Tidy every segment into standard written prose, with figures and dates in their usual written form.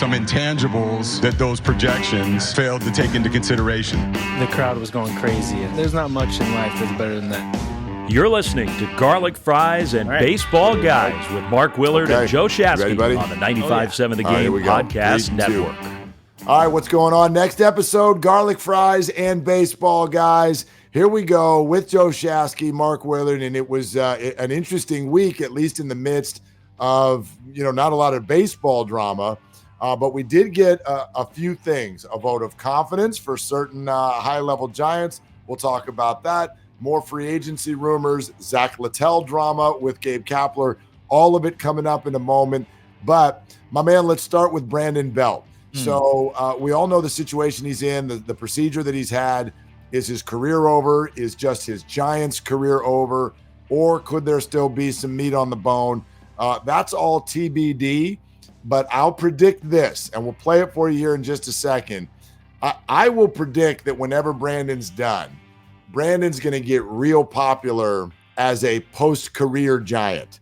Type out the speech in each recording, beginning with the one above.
some intangibles that those projections failed to take into consideration. The crowd was going crazy. There's not much in life that's better than that. You're listening to Garlic Fries and Baseball Guys with Mark Willard and Joe Shasky on the 95.7 The Game Podcast Network. All right, what's going on? Next episode, Garlic Fries and Baseball Guys. Here we go with Joe Shasky, Mark Willard, and it was an interesting week, at least in the midst of, not a lot of baseball drama, but we did get a few things. A vote of confidence for certain high-level Giants. We'll talk about that. More free agency rumors, Zach Littell drama with Gabe Kapler, all of it coming up in a moment. But, my man, let's start with Brandon Belt. So we all know the situation he's in, the procedure that he's had. Is his career over? Is just his Giants career over? Or could there still be some meat on the bone? That's all TBD, but I'll predict this, and we'll play it for you here in just a second. I will predict that whenever Brandon's done, Brandon's going to get real popular as a post-career Giant,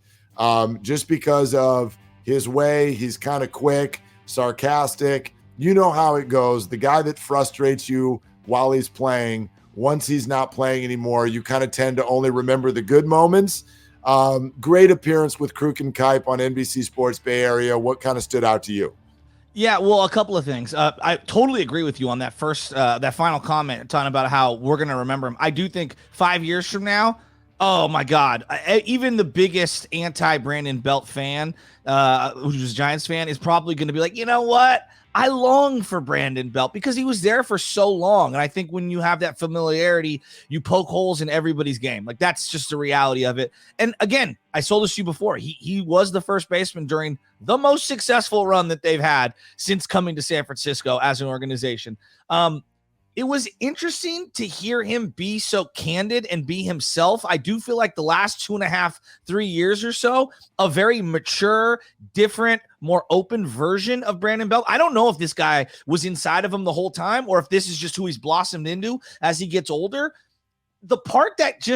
just because of his way. He's kind of quick, sarcastic. You know how it goes. The guy that frustrates you while he's playing, once he's not playing anymore, you kind of tend to only remember the good moments. Great appearance with Kruk and Kuip on NBC Sports Bay Area. What kind of stood out to you? Yeah, well, a couple of things. I totally agree with you on that that final comment, talking about how we're going to remember him. I do think 5 years from now, oh my God, even the biggest anti-Brandon Belt fan, who's a Giants fan, is probably going to be like, you know what? I long for Brandon Belt because he was there for so long. And I think when you have that familiarity, you poke holes in everybody's game. Like, that's just the reality of it. And again, I told this to you before. He was the first baseman during the most successful run that they've had since coming to San Francisco as an organization. It was interesting to hear him be so candid and be himself. I do feel like the last 2.5, 3 years or so, a very mature, different, more open version of Brandon Belt. I don't know if this guy was inside of him the whole time or if this is just who he's blossomed into as he gets older. The part that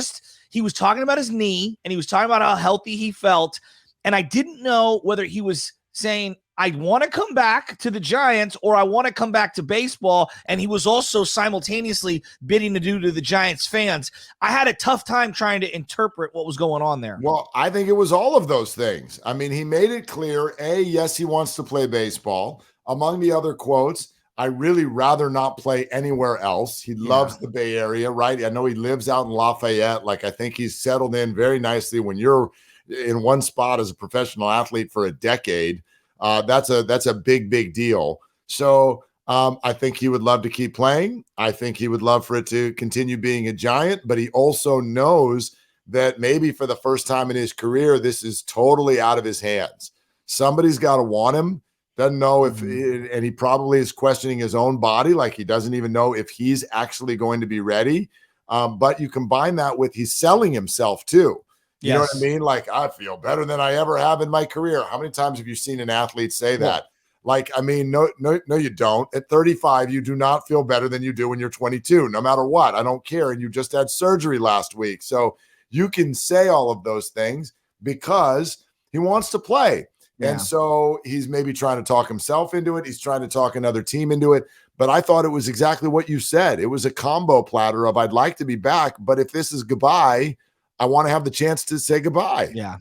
he was talking about his knee and he was talking about how healthy he felt. And I didn't know whether he was saying, I want to come back to the Giants or I want to come back to baseball. And he was also simultaneously bidding adieu to the Giants fans. I had a tough time trying to interpret what was going on there. Well, I think it was all of those things. I mean, he made it clear, yes, he wants to play baseball. Among the other quotes, I really rather not play anywhere else. He loves the Bay Area, right? I know he lives out in Lafayette. Like, I think he's settled in very nicely. When you're in one spot as a professional athlete for a decade, that's a big deal. So I think he would love to keep playing. I think he would love for it to continue being a Giant, but he also knows that maybe for the first time in his career, this is totally out of his hands. Somebody's got to want him. Doesn't know if, and he probably is questioning his own body. Like, he doesn't even know if he's actually going to be ready. But you combine that with he's selling himself too. You know what I mean? Like, I feel better than I ever have in my career. How many times have you seen an athlete say that? Like, I mean, no, you don't. At 35, you do not feel better than you do when you're 22, no matter what. I don't care. And you just had surgery last week. So you can say all of those things because he wants to play. Yeah. And so he's maybe trying to talk himself into it. He's trying to talk another team into it. But I thought it was exactly what you said. It was a combo platter of, I'd like to be back, but if this is goodbye, I want to have the chance to say goodbye. Yeah.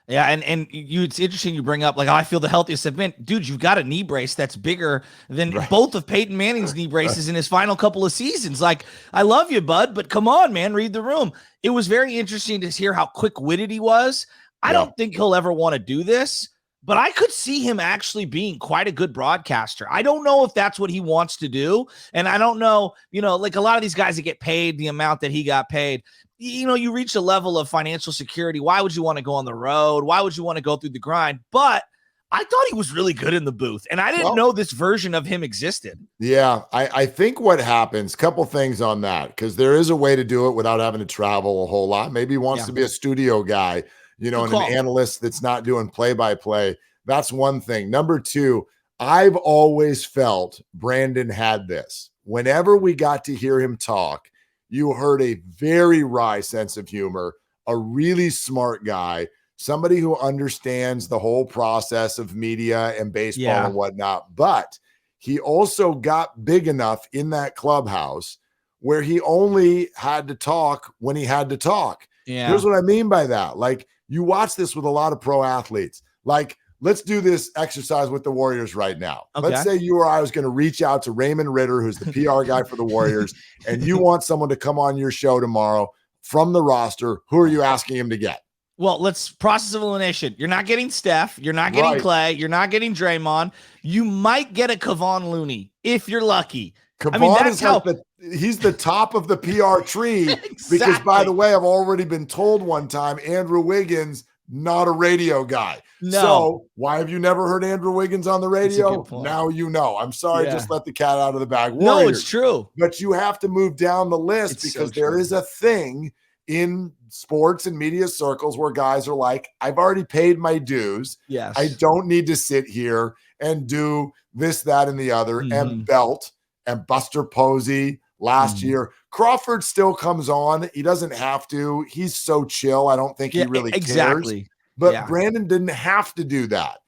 And it's interesting you bring up, like, I feel the healthiest I've been. Dude, you've got a knee brace that's bigger than both of Peyton Manning's knee braces in his final couple of seasons. Like, I love you, bud, but come on, man, read the room. It was very interesting to hear how quick-witted he was. I don't think he'll ever want to do this, but I could see him actually being quite a good broadcaster. I don't know if that's what he wants to do. And I don't know, like a lot of these guys that get paid the amount that he got paid, you reach a level of financial security. Why would you want to go on the road? Why would you want to go through the grind? But I thought he was really good in the booth, and I didn't know this version of him existed. Yeah, I think what happens, couple things on that, because there is a way to do it without having to travel a whole lot. Maybe he wants to be a studio guy, and an analyst that's not doing play-by-play. That's one thing. Number two, I've always felt Brandon had this. Whenever we got to hear him talk, you heard a very wry sense of humor, a really smart guy, somebody who understands the whole process of media and baseball and whatnot. But he also got big enough in that clubhouse where he only had to talk when he had to talk. Yeah. Here's what I mean by that. Like, you watch this with a lot of pro athletes. Like, let's do this exercise with the Warriors right now. Okay. Let's say you or I was going to reach out to Raymond Ritter, who's the PR guy for the Warriors, and you want someone to come on your show tomorrow from the roster. Who are you asking him to get? Well, let's process of elimination. You're not getting Steph. You're not getting Clay. You're not getting Draymond. You might get a Kevon Looney if you're lucky. Kevon is like he's the top of the PR tree. Exactly. Because, by the way, I've already been told one time, Andrew Wiggins, not a radio guy. No. So why have you never heard Andrew Wiggins on the radio? Now you know. I'm sorry, just let the cat out of the bag. Warriors. No, it's true. But you have to move down the list because there is a thing in sports and media circles where guys are like, I've already paid my dues. Yes. I don't need to sit here and do this, that, and the other. And Belt and Buster Posey last year. Crawford still comes on. He doesn't have to. He's so chill. I don't think he really cares. But Brandon didn't have to do that.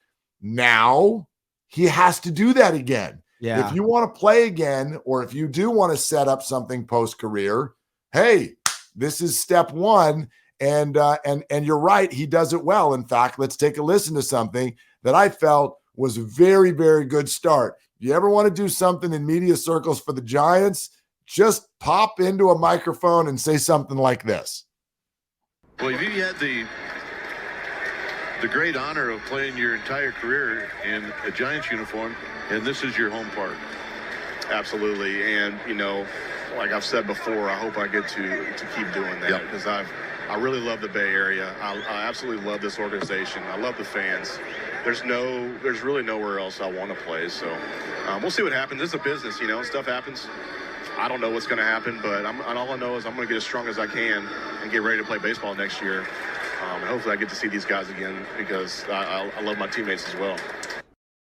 Now he has to do that again. Yeah. If you want to play again, or if you do want to set up something post-career, hey, this is step one. And you're right. He does it well. In fact, let's take a listen to something that I felt was a very, very good start. You ever want to do something in media circles for the Giants? Just pop into a microphone and say something like this. Well, if you had the great honor of playing your entire career in a Giants uniform, and this is your home park. Absolutely. And, you know, like I've said before, I hope I get to keep doing that because I really love the Bay Area. I absolutely love this organization. I love the fans. There's really nowhere else I want to play. So we'll see what happens. This is a business, you know, stuff happens. I don't know what's going to happen, but all I know is I'm going to get as strong as I can and get ready to play baseball next year. And hopefully I get to see these guys again because I love my teammates as well.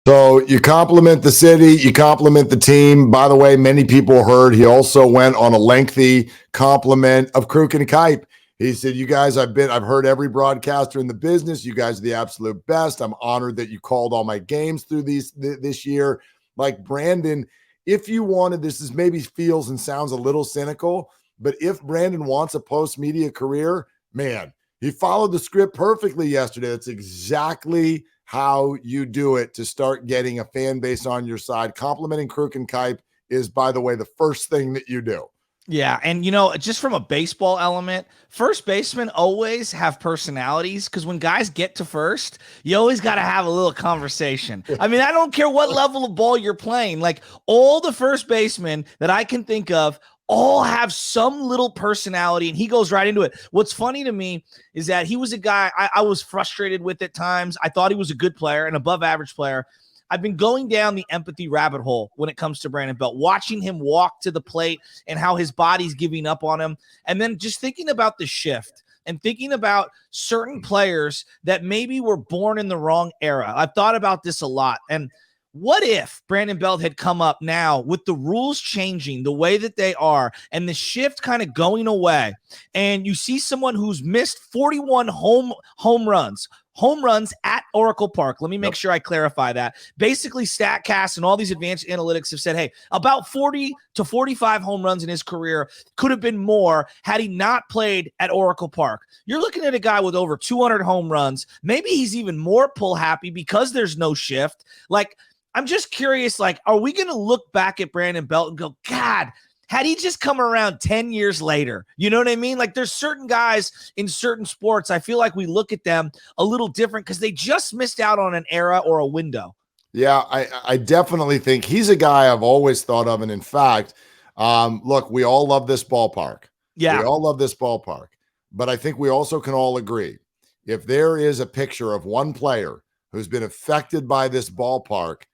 So you compliment the city, you compliment the team. By the way, many people heard he also went on a lengthy compliment of Kruk and Kipe. He said, you guys, I've heard every broadcaster in the business. You guys are the absolute best. I'm honored that you called all my games through this year. Like Brandon, if you wanted, this is maybe feels and sounds a little cynical, but if Brandon wants a post-media career, man, he followed the script perfectly yesterday. That's exactly how you do it to start getting a fan base on your side. Complimenting Kruk and Kipe is, by the way, the first thing that you do. Yeah, and you know, just from a baseball element, first basemen always have personalities because when guys get to first, you always got to have a little conversation. I mean, I don't care what level of ball you're playing. Like all the first basemen that I can think of all have some little personality, and he goes right into it. What's funny to me is that he was a guy I was frustrated with at times. I thought he was a good player, an above average player. I've been going down the empathy rabbit hole when it comes to Brandon Belt, watching him walk to the plate and how his body's giving up on him. And then just thinking about the shift and thinking about certain players that maybe were born in the wrong era. I've thought about this a lot. And what if Brandon Belt had come up now with the rules changing the way that they are and the shift kind of going away, and you see someone who's missed 41 home runs at Oracle Park. Let me make sure I clarify that. Basically, StatCast and all these advanced analytics have said, hey, about 40 to 45 home runs in his career, could have been more had he not played at Oracle Park. You're looking at a guy with over 200 home runs. Maybe he's even more pull happy because there's no shift. Like, I'm just curious, like, are we going to look back at Brandon Belt and go, God, had he just come around 10 years later? You know what I mean? Like, there's certain guys in certain sports, I feel like we look at them a little different because they just missed out on an era or a window. Yeah, I definitely think he's a guy I've always thought of. And in fact, look, we all love this ballpark. Yeah. We all love this ballpark. But I think we also can all agree, if there is a picture of one player who's been affected by this ballpark,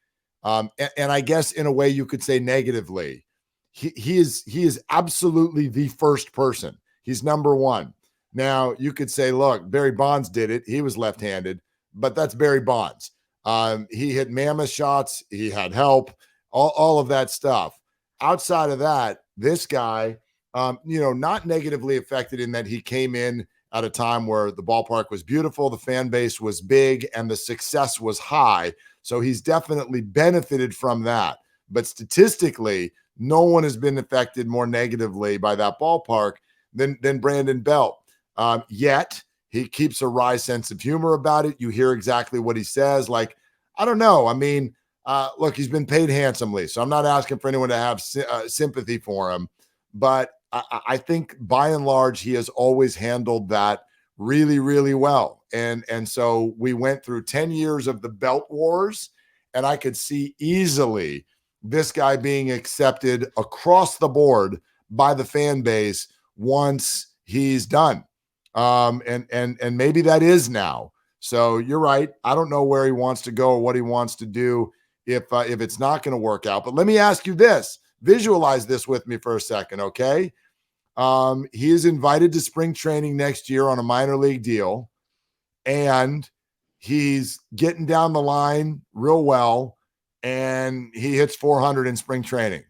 and I guess in a way you could say negatively, he is absolutely the first person. He's number one. Now you could say, look, Barry Bonds did it. He was left-handed, but that's Barry Bonds. He hit mammoth shots. He had help, all of that stuff. Outside of that, this guy, not negatively affected in that he came in at a time where the ballpark was beautiful, the fan base was big, and the success was high. So he's definitely benefited from that. But statistically, no one has been affected more negatively by that ballpark than Brandon Belt. Yet he keeps a wry sense of humor about it. You hear exactly what he says. Like, I don't know. I mean, look, he's been paid handsomely, so I'm not asking for anyone to have sympathy for him. But I think by and large, he has always handled that really, really well. And so we went through 10 years of the Belt Wars, and I could see easily this guy being accepted across the board by the fan base once he's done. And maybe that is now. So you're right. I don't know where he wants to go or what he wants to do if it's not going to work out. But let me ask you this. Visualize this with me for a second, okay? He is invited to spring training next year on a minor league deal, and he's getting down the line real well, and he hits 400 in spring training.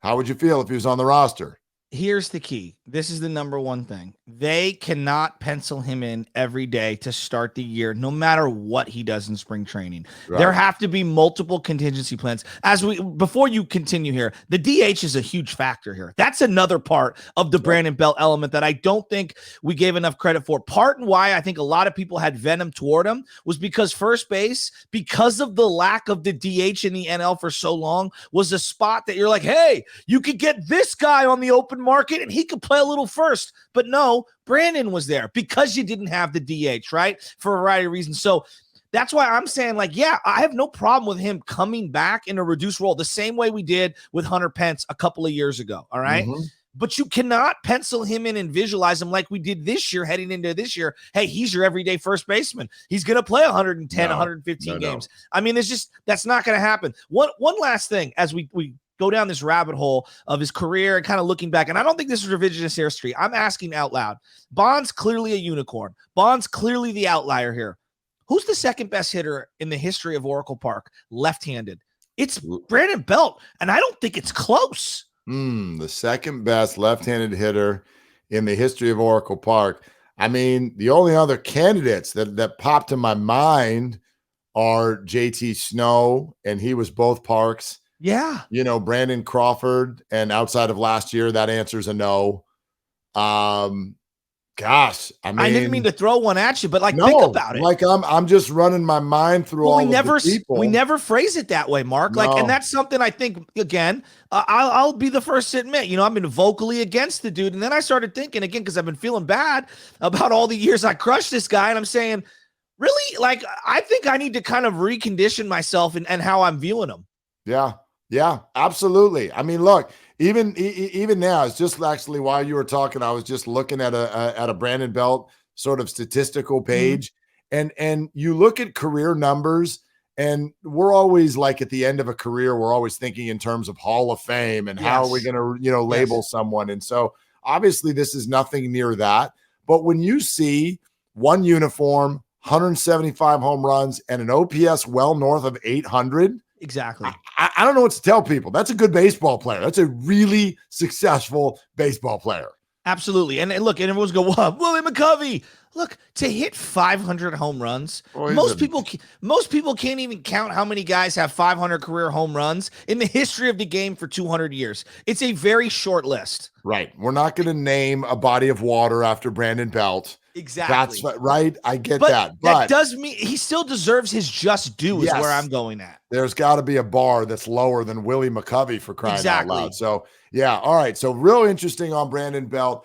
How would you feel if he was on the roster? Here's the key. This is the number one thing. They cannot pencil him in every day to start the year, no matter what he does in spring training. Right. There have to be multiple contingency plans. Before you continue here, the DH is a huge factor here. That's another part of the Brandon Belt element that I don't think we gave enough credit for. Part and why I think a lot of people had venom toward him was because first base, because of the lack of the DH in the NL for so long, was a spot that you're like, hey, you could get this guy on the open market and he could play a little first. But no, Brandon was there because you didn't have the DH, right? For a variety of reasons. So that's why I'm saying, like, yeah, I have no problem with him coming back in a reduced role the same way we did with Hunter Pence a couple of years ago. All right. Mm-hmm. But you cannot pencil him in and visualize him like we did this year, heading into this year. Hey, he's your everyday first baseman. He's going to play 110, 115 games. I mean, that's not going to happen. One last thing as we go down this rabbit hole of his career and kind of looking back. And I don't think this is revisionist history. I'm asking out loud. Bond's clearly a unicorn. Bond's clearly the outlier here. Who's the second best hitter in the history of Oracle Park, left-handed? It's Brandon Belt, and I don't think it's close. The second best left-handed hitter in the history of Oracle Park. I mean, the only other candidates that popped in my mind are JT Snow, and he was both parks. Yeah. You know, Brandon Crawford, and outside of last year, that answer's a no. Gosh, I mean, I didn't mean to throw one at you, but think about it. Like I'm just running my mind through all of the people. We never phrase it that way, Mark. No. And that's something I think, again, I'll be the first to admit, I've been vocally against the dude. And then I started thinking again, because I've been feeling bad about all the years I crushed this guy. And I'm saying, really, I think I need to kind of recondition myself and how I'm viewing him. Yeah, absolutely. I mean, look, even now, it's just actually while you were talking, I was just looking at a Brandon Belt sort of statistical page, and you look at career numbers, and we're always like at the end of a career, we're always thinking in terms of Hall of Fame and how are we going to label someone, and so obviously this is nothing near that. But when you see one uniform, 175 home runs, and an OPS well north of 800. Exactly. I don't know what to tell people. That's a good baseball player. That's a really successful baseball player. Absolutely. And look, and everyone's going, "What, Willie McCovey?" Look, to hit 500 home runs, most people can't even count how many guys have 500 career home runs in the history of the game for 200 years. It's a very short list. Right. We're not going to name a body of water after Brandon Belt. Exactly. That's right. I get that. But that does mean he still deserves his just due is where I'm going at. There's got to be a bar that's lower than Willie McCovey, for crying out loud. So, yeah. All right. So real interesting on Brandon Belt.